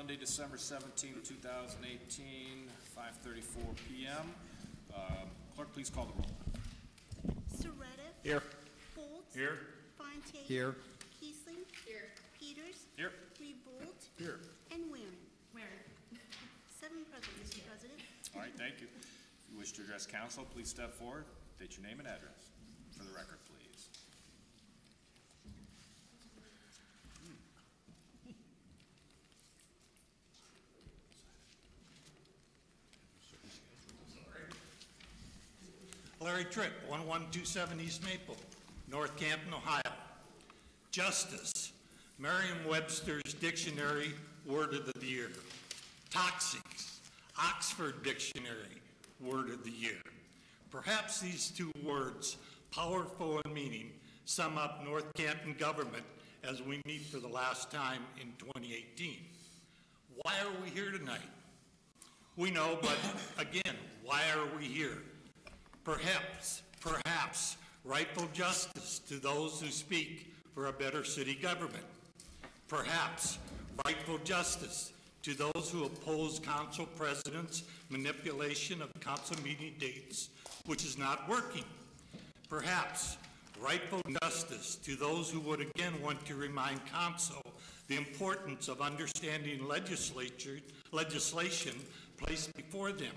Monday, December 17, 2018, 5:34 p.m. Clerk, please call the roll. Soretta. Here. Foltz. Here. Fontaine. Here. Kiesling. Here. Peters. Here. Revolt. Here. And Waring. 7 present, Mr. President. All right, thank you. If you wish to address council, please step forward. State your name and address. For the record, please. Larry Tripp, 1127 East Maple, North Canton, Ohio. Justice, Merriam-Webster's Dictionary Word of the Year. Toxics, Oxford Dictionary Word of the Year. Perhaps these two words, powerful in meaning, sum up North Canton government as we meet for the last time in 2018. Why are we here tonight? We know, but again, why are we here? Perhaps rightful justice to those who speak for a better city government. Perhaps rightful justice to those who oppose council president's manipulation of council meeting dates, which is not working. Perhaps rightful justice to those who would again want to remind council the importance of understanding legislation placed before them.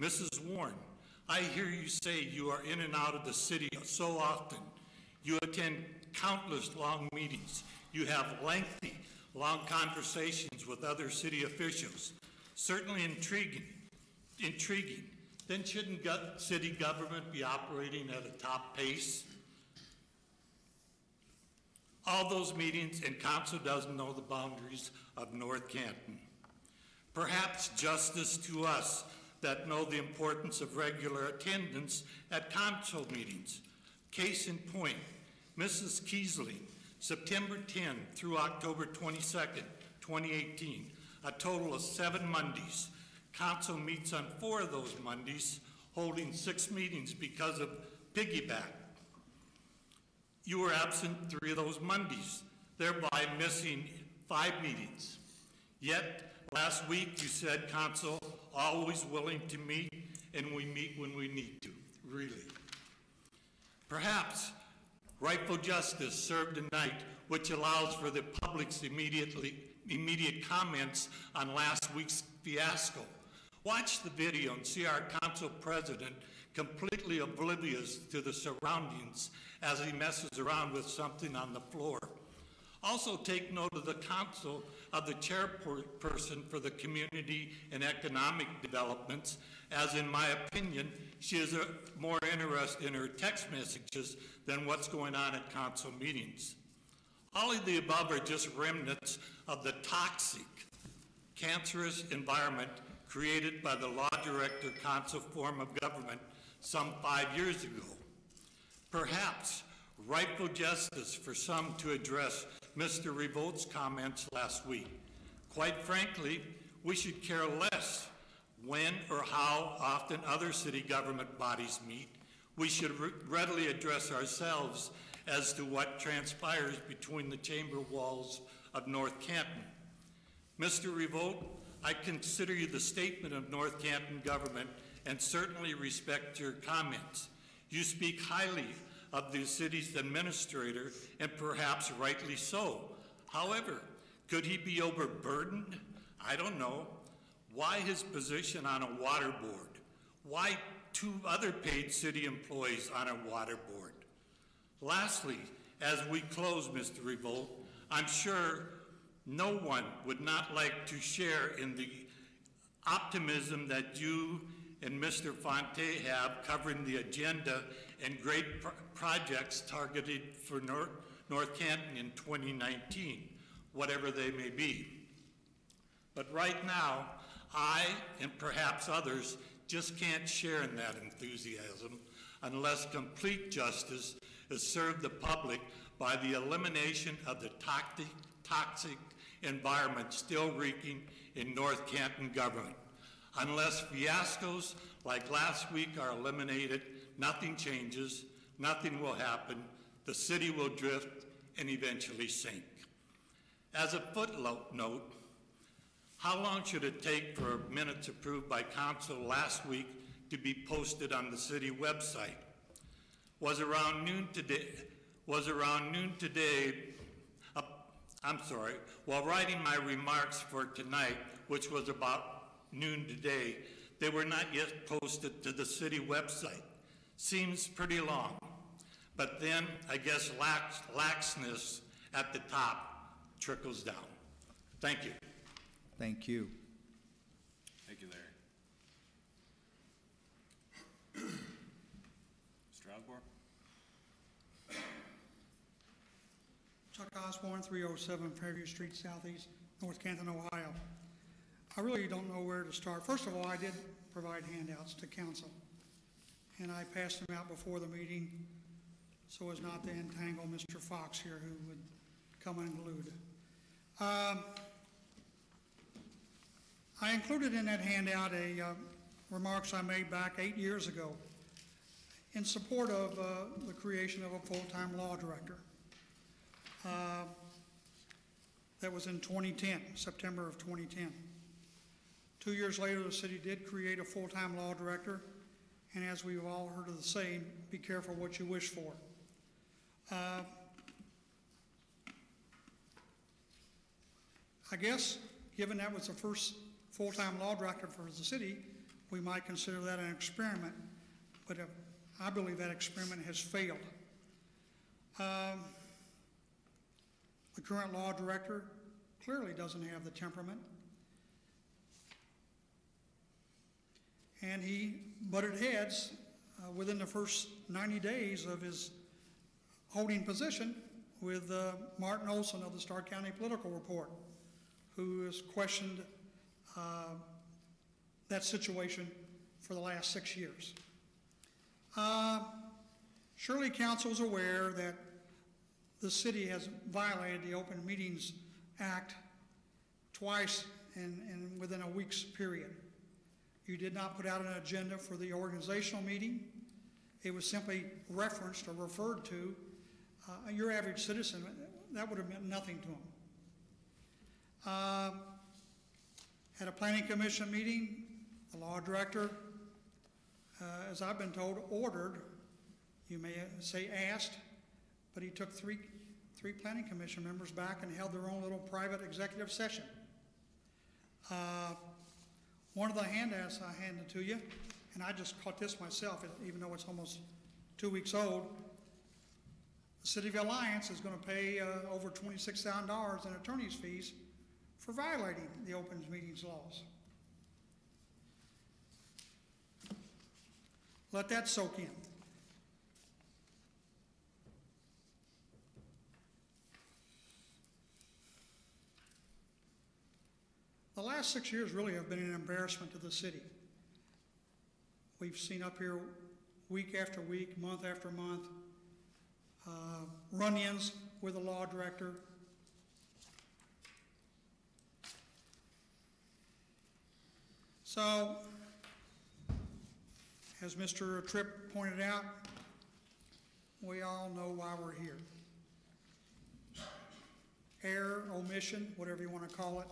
Mrs. Warren, I hear you say you are in and out of the city so often. You attend countless long meetings. You have lengthy, long conversations with other city officials. Certainly intriguing. Then shouldn't city government be operating at a top pace? All those meetings, and council doesn't know the boundaries of North Canton. Perhaps justice to us that know the importance of regular attendance at council meetings. Case in point, Mrs. Kiesling, September 10 through October 22nd, 2018, a total of 7 Mondays. Council meets on 4 of those Mondays, holding 6 meetings because of piggyback. You were absent 3 of those Mondays, thereby missing 5 meetings. Yet, last week you said council always willing to meet, and we meet when we need to, really. Perhaps rightful justice served tonight, which allows for the public's immediate comments on last week's fiasco. Watch the video and see our council president completely oblivious to the surroundings as he messes around with something on the floor. Also take note of the council of the chairperson for the community and economic developments, as in my opinion, she is more interested in her text messages than what's going on at council meetings. All of the above are just remnants of the toxic, cancerous environment created by the law director council form of government some 5 years ago. Perhaps rightful justice for some to address Mr. Revolt's comments last week. Quite frankly, we should care less when or how often other city government bodies meet. We should readily address ourselves as to what transpires between the chamber walls of North Canton. Mr. Revolt, I consider you the statement of North Canton government and certainly respect your comments. You speak highly of the city's administrator, and perhaps rightly so. However, could he be overburdened? I don't know. Why his position on a water board? Why 2 other paid city employees on a water board? Lastly, as we close, Mr. Revolt, I'm sure no one would not like to share in the optimism that you and Mr. Fonte have covering the agenda and great projects targeted for North Canton in 2019, whatever they may be. But right now, I, and perhaps others, just can't share in that enthusiasm unless complete justice is served the public by the elimination of the toxic environment still reeking in North Canton government. Unless fiascos like last week are eliminated, nothing changes, nothing will happen, the city will drift and eventually sink. As a footnote, How long should it take for minutes approved by council last week to be posted on the city website? Was around noon today, while writing my remarks for tonight, which was about noon today, they were not yet posted to the city website. Seems pretty long, but then I guess laxness at the top trickles down. Thank you. Thank you. Thank you, Larry. Mr. Osborne? Chuck Osborne, 307 Fairview Street Southeast, North Canton, Ohio. I really don't know where to start. First of all, I did provide handouts to council, and I passed them out before the meeting so as not to entangle Mr. Fox here, who would come unglued. I included in that handout remarks I made back 8 years ago in support of the creation of a full-time law director. That was in 2010, September of 2010. 2 years later, the city did create a full-time law director, and as we've all heard of the saying, be careful what you wish for. I guess, given that was the first full-time law director for the city, we might consider that an experiment, but I believe that experiment has failed. The current law director clearly doesn't have the temperament, and he butted heads within the first 90 days of his holding position with Martin Olson of the Stark County Political Report, who has questioned that situation for the last 6 years. Surely council is aware that the city has violated the Open Meetings Act twice within a week's period. You did not put out an agenda for the organizational meeting. It was simply referenced or referred to. Your average citizen, that would have meant nothing to him. At a planning commission meeting, the law director, as I've been told, ordered, you may say asked, but he took three planning commission members back and held their own little private executive session. One of the handouts I handed to you, and I just caught this myself, even though it's almost 2 weeks old, the City of Alliance is going to pay over $26,000 in attorney's fees for violating the open meetings laws. Let that soak in. The last 6 years really have been an embarrassment to the city. We've seen up here week after week, month after month, run-ins with the law director. So, as Mr. Tripp pointed out, we all know why we're here. Error, omission, whatever you want to call it,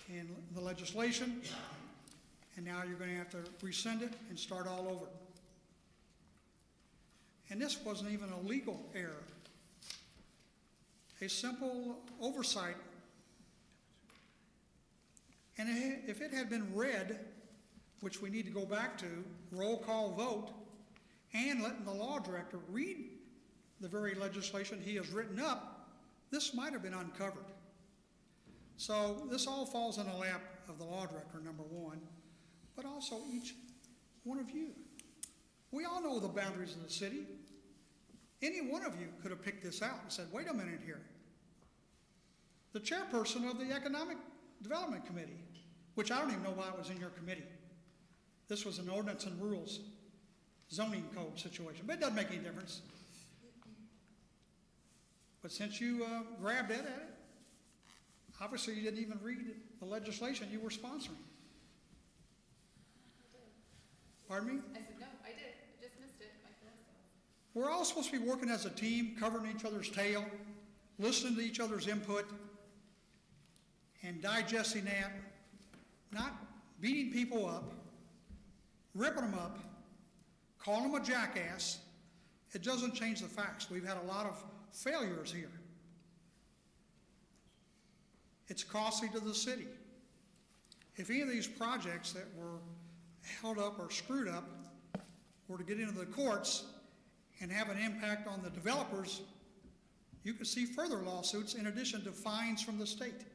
in the legislation, and now you're going to have to rescind it and start all over. And this wasn't even a legal error. A simple oversight. And if it had been read, which we need to go back to, roll call vote, and letting the law director read the very legislation he has written up, this might have been uncovered. So this all falls in the lap of the law director, number one, but also each one of you. We all know the boundaries of the city. Any one of you could have picked this out and said, wait a minute here. The chairperson of the Economic Development Committee, which I don't even know why it was in your committee. This was an ordinance and rules zoning code situation, but it doesn't make any difference. But since you grabbed at it, obviously you didn't even read the legislation you were sponsoring. Pardon me? I said, no, I did. I just missed it. We're all supposed to be working as a team, covering each other's tail, listening to each other's input, and digesting that, not beating people up, ripping them up, calling them a jackass, it doesn't change the facts. We've had a lot of failures here. It's costly to the city. If any of these projects that were held up or screwed up were to get into the courts and have an impact on the developers, you could see further lawsuits in addition to fines from the state.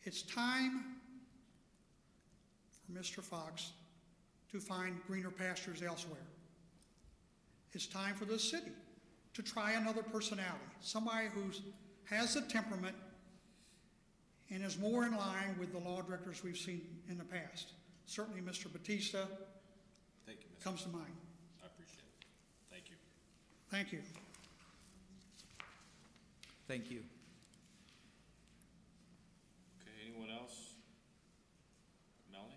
It's time for Mr. Fox to find greener pastures elsewhere. It's time for the city to try another personality, somebody who has the temperament and is more in line with the law directors we've seen in the past. Certainly Mr. Batista Thank you, Mr. comes to mind. I appreciate it. Thank you. Thank you. Thank you. Okay, anyone else? Melanie?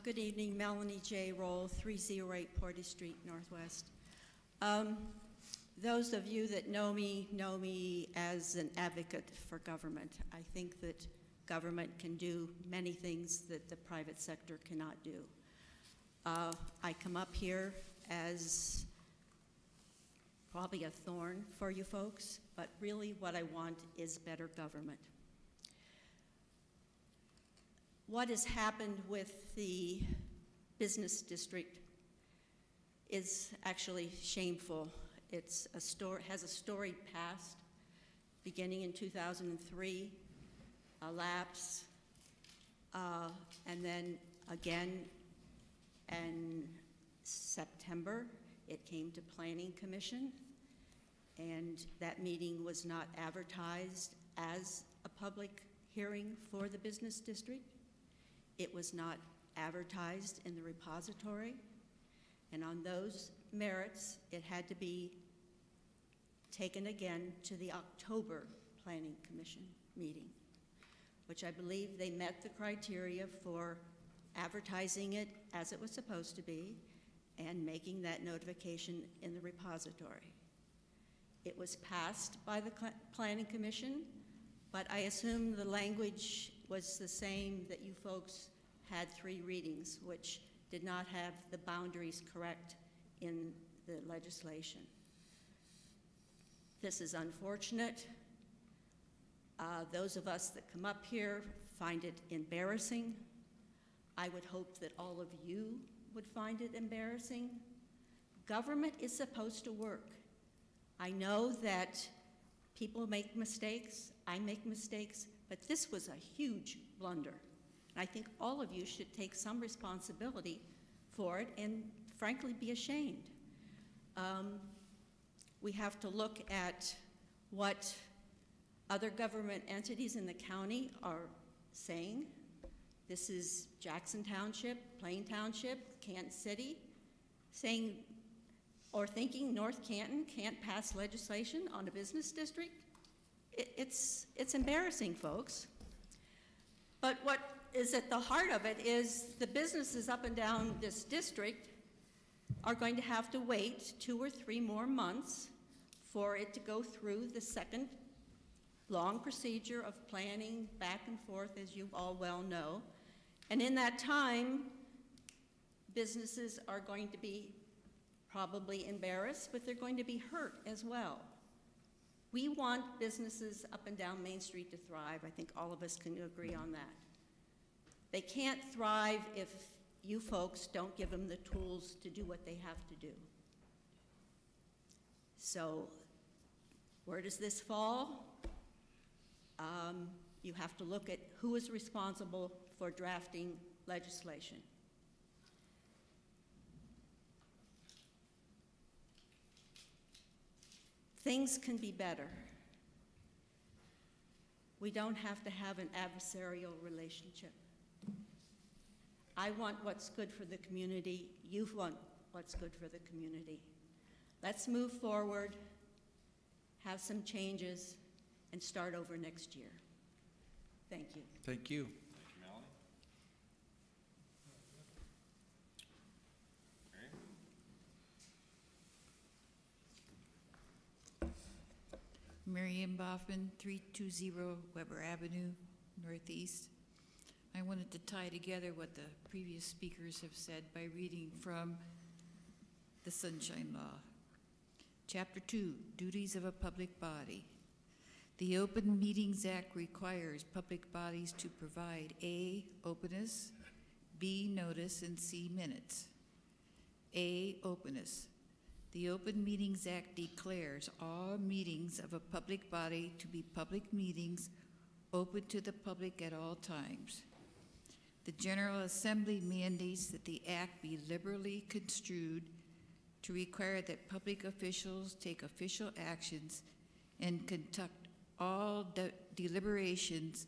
Good evening, Melanie J. Roll, 308 Portage Street, Northwest. Those of you that know me as an advocate for government. I think that government can do many things that the private sector cannot do. I come up here as probably a thorn for you folks, but really what I want is better government. What has happened with the business district is actually shameful. It's has a storied past, beginning in 2003, a lapse, and then again in September, it came to Planning Commission, and that meeting was not advertised as a public hearing for the business district. It was not advertised in the repository, and on those merits, it had to be taken again to the October Planning Commission meeting, which I believe they met the criteria for advertising it as it was supposed to be and making that notification in the repository. It was passed by the Planning Commission, but I assume the language was the same that you folks had 3 readings, which did not have the boundaries correct in the legislation. This is unfortunate. Those of us that come up here find it embarrassing. I would hope that all of you would find it embarrassing. Government is supposed to work. I know that people make mistakes, I make mistakes, but this was a huge blunder. And I think all of you should take some responsibility for it and frankly be ashamed. We have to look at what other government entities in the county are saying. This is Jackson Township, Plain Township, Canton City, saying or thinking North Canton can't pass legislation on a business district. It's embarrassing, folks. But what is at the heart of it is the businesses up and down this district are going to have to wait 2 or 3 more months for it to go through the second long procedure of planning back and forth, as you all well know. And in that time, businesses are going to be probably embarrassed, but they're going to be hurt as well. We want businesses up and down Main Street to thrive. I think all of us can agree on that. They can't thrive if you folks don't give them the tools to do what they have to do. So where does this fall? You have to look at who is responsible for drafting legislation. Things can be better. We don't have to have an adversarial relationship. I want what's good for the community. You want what's good for the community. Let's move forward, have some changes, and start over next year. Thank you. Thank you. Thank you, Melanie. Okay. Marion Boffin, 320 Weber Avenue, Northeast. I wanted to tie together what the previous speakers have said by reading from the Sunshine Law. Chapter 2, Duties of a Public Body. The Open Meetings Act requires public bodies to provide A, openness, B, notice, and C, minutes. A, openness. The Open Meetings Act declares all meetings of a public body to be public meetings open to the public at all times. The General Assembly mandates that the act be liberally construed to require that public officials take official actions and conduct all deliberations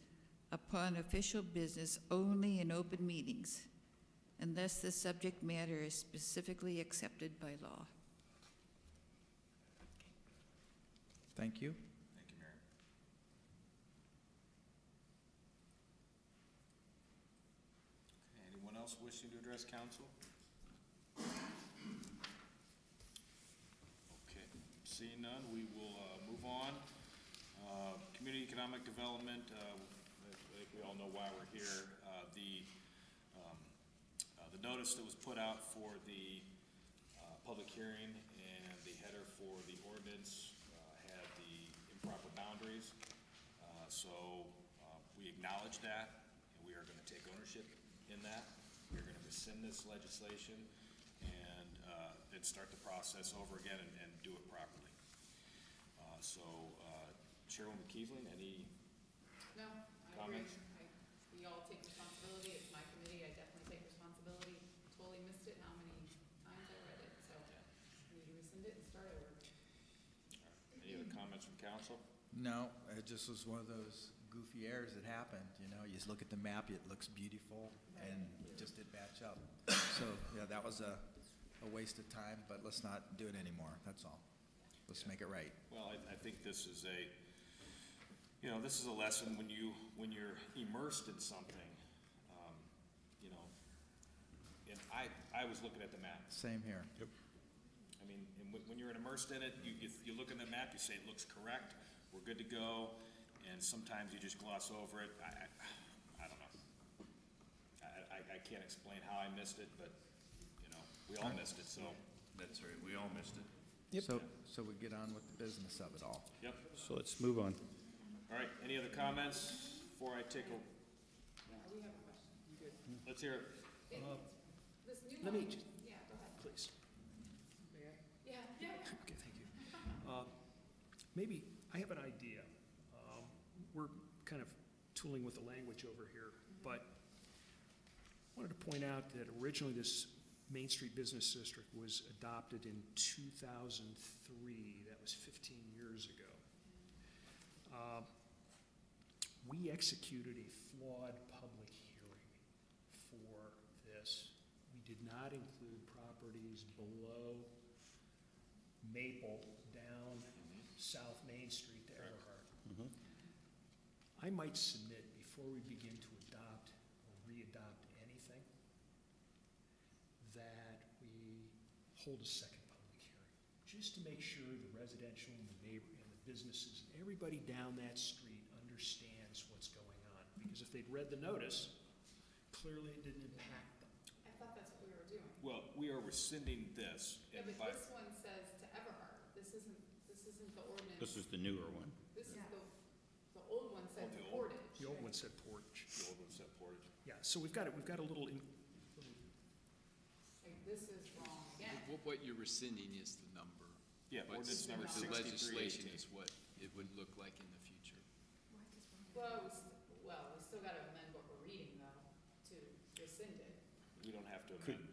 upon official business only in open meetings, unless the subject matter is specifically accepted by law. Thank you. Thank you, Mary. Okay, anyone else wishing to address council? Okay, seeing none, we will move on. Community economic development, I think we all know why we're here. The notice that was put out for the public hearing and the header for the ordinance had the improper boundaries. So we acknowledge that, and we are going to take ownership in that. We're going to rescind this legislation and then start the process over again and do it properly. Chairwoman Keesling, any No, I agree. comments? We all take responsibility. It's my committee. I definitely take responsibility. Totally missed it how many times I read it, so we need to rescind it and start over. Any other comments from council? No, it just was one of those goofy errors that happened. You know, you just look at the map, it looks beautiful, and it just didn't match up. So, yeah, that was a waste of time, but let's not do it anymore. That's all. Let's make it right. Well, I think this is this is a lesson when you're immersed in something, and I was looking at the map. Same here. Yep. I mean, and when you're immersed in it, you look at the map, you say it looks correct, we're good to go, and sometimes you just gloss over it. I don't know. I can't explain how I missed it, but, we all missed it, so. That's right, we all missed it. Yep. So we get on with the business of it all. Yep. So let's move on. All right, any other comments before I take a, We have a question. let's hear it. This new Let me one- just, Yeah, go ahead. please. May I? Yeah. Okay, thank you. Maybe, I have an idea. We're kind of tooling with the language over here, but I wanted to point out that originally this Main Street Business District was adopted in 2003. That was 15 years ago. We executed a flawed public hearing for this. We did not include properties below Maple down South Main Street to Everhart. I might submit before we begin to adopt or re-adopt anything that we hold a second public hearing, just to make sure the residential and the neighbor and the businesses and everybody down that street understands what's going on. Because if they'd read the notice, clearly it didn't impact them. I thought that's what we were doing. Well, we are rescinding this. Yeah, and but this one says to Everhart. This isn't the ordinance. This is the newer one. This is the old one said the to old- Portage. The old one said Portage. The old one said Portage. Yeah, so we've got a little, Like, this is wrong again. What you're rescinding is the number. Yeah, ordinance number The legislation 6318. is what it would look like in the future. Well, we still gotta amend what we're reading though, to rescind it. We don't have to amend.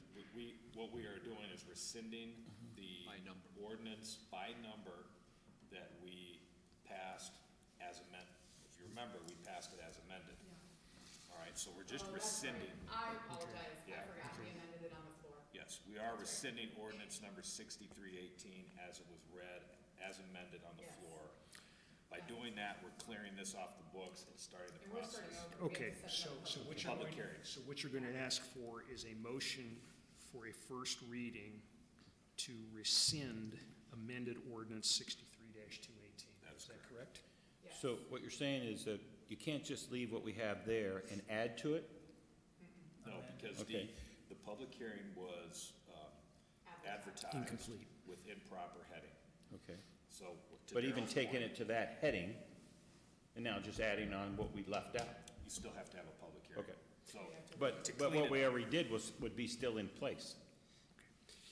What we are doing is rescinding the By number. ordinance by number that we passed as amended. If you remember, we passed it as amended. All right, so we're just Oh, that's right. rescinding. I apologize. Yeah. I forgot. We amended it on the floor. Yes, we are rescinding ordinance number 6318 as it was read, as amended on the Yes. floor. By doing that, we're clearing this off the books and starting the And we're starting process. over. We okay, have to set another so public what you're Public going, hearing. so what you're going to ask for is a motion for a first reading to rescind amended ordinance 63-218. That is Is that correct. So what you're saying is that you can't just leave what we have there and add to it? No, because Okay. the public hearing was advertised. Incomplete. With improper heading, Okay. so. to But even Daryl's taking point, it to that heading, and now just adding on what we left out? You still have to have a public hearing. Okay. So, But clean what it we up. already did would be still in place.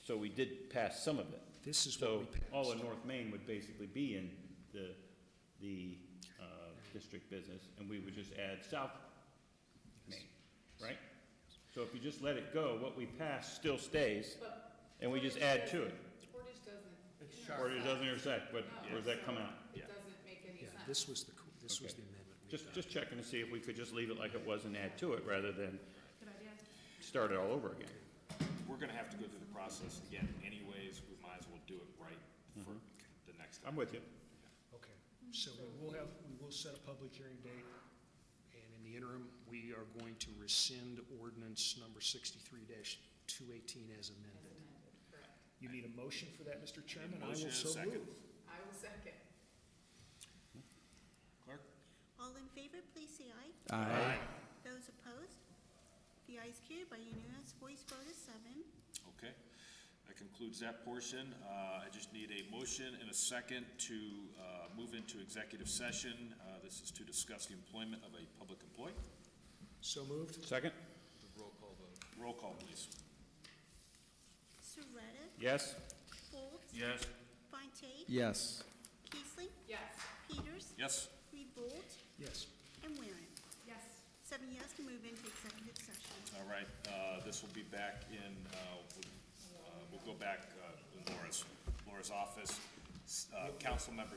So we did pass some of it. This is what we So passed. all of North Main would basically be in the district business, and we would just add South Main, right? So if you just let it go, what we passed still stays, and we just add to it. Portage doesn't. Or it doesn't intersect, but where does that come out? It doesn't make any Yeah, sense. this was the Okay. amendment we Just checking to see if we could just leave it like it was and add to it, rather than Good idea. start it all over again. We're gonna have to go through the process again anyways, we might as well do it right for the next time. I'm with you. Okay, so we will set a public hearing date, and in the interim, we are going to rescind ordinance number 63-218 as amended. Correct. You need a motion for that, Mr. Chairman? I motion will and a so second. move. I will second. Clerk? All in favor, please say aye. Aye. Those opposed? The ayes carried by unanimous voice vote of 7. Okay, that concludes that portion. I just need a motion and a second to move into executive session. This is to discuss the employment of a public employee. So moved? Second? The roll call vote. Roll call, please. Surratt, Yes? Folds, Yes. Fontaine, Yes. Keesling, Yes. Peters, Yes? Reed-Boldt, Yes. and Waring. Yes. 7 yes to move into executive session. All right, this will be back in, we'll go back in Laura's office. Council member